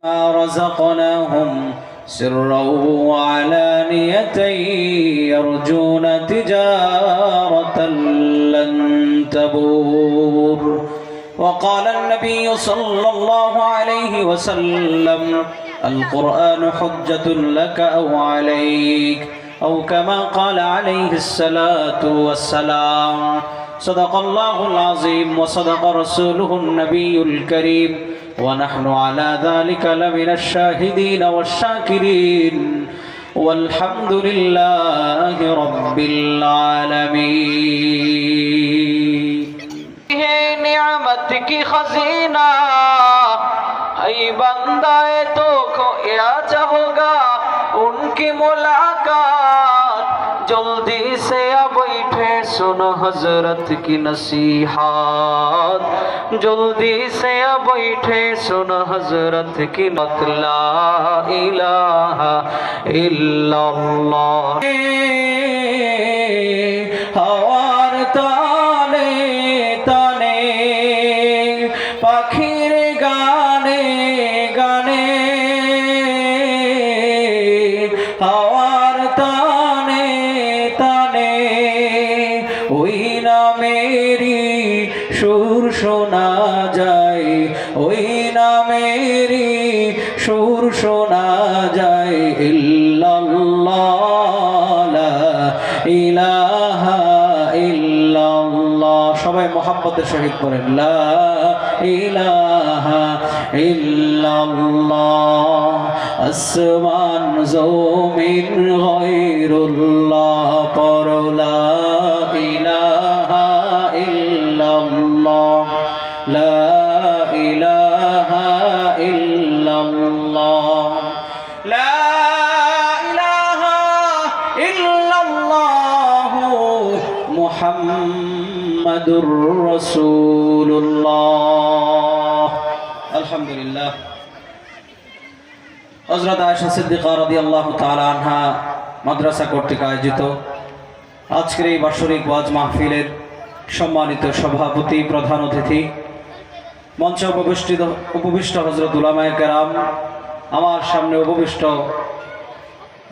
رزقناهم سرا وعلانية يرجون تجارة لن تبور. وقال النبي صلى الله عليه وسلم: القرآن حجة لك أو عليك، أو كما قال عليه الصلاة والسلام. صدق الله العظيم وصدق رسوله النبي الكريم، ونحن على ذلك لمن الشاهدين والشاكرين، والحمد لله رب العالمين. نعمت کی خزینہ ای بندہ تو کھویا چاہوگا ان کی ملاقات. جلدی سے اب بیٹھے سنو حضرت کی نصیحات، جلدی سے اب بیٹھے سنو حضرت کی لا الہ الا اللہ. ہوار تانے তানে পাখির গানে গানে, হাওয়ার তানে তানে ওই নামেরই সুর শোনা যায়, ওই নামেরই সুর শোনা যায়। ইল্লাল্লাহ লা ইলাহা ইল্লাল্লাহ। সবাই মোহাম্মদের সহিত পড়েন লা ইলাহা ইল্লাল্লাহ। আসমান জমিন গায়রুল্লাহ পড়ো লা ইলাহা ইল্লাল্লাহ, লা ইলাহা ইল্লাল্লাহ, লা ইলাহা ইল্লাল্লাহ মুহাম্মাদুর রাসূলুল্লাহ। আলহামদুলিল্লাহ। হযরত আয়েশা সিদ্দিকা রাদিয়াল্লাহু তাআলা আনহা মাদ্রাসা কর্তৃক আয়োজিত আজকের এই বার্ষিক ওয়াজ মাহফিলের সম্মানিত সভাপতি, প্রধান অতিথি, মঞ্চে উপবিষ্ট হযরত উলামায়ে কেরাম, আমার সামনে উপবিষ্ট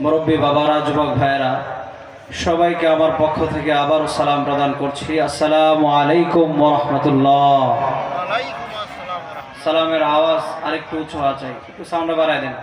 মুরব্বী বাবারা, যুবক ভাইয়েরা, সবাইকে আমার পক্ষ থেকে আবারও সালাম প্রদান করছি। আসসালামু আলাইকুম ওয়া রাহমাতুল্লাহ। সালামের আওয়াজ আরেকটু উঁচু হওয়া চাই, একটু সাউন্ড বাড়ায় দেন।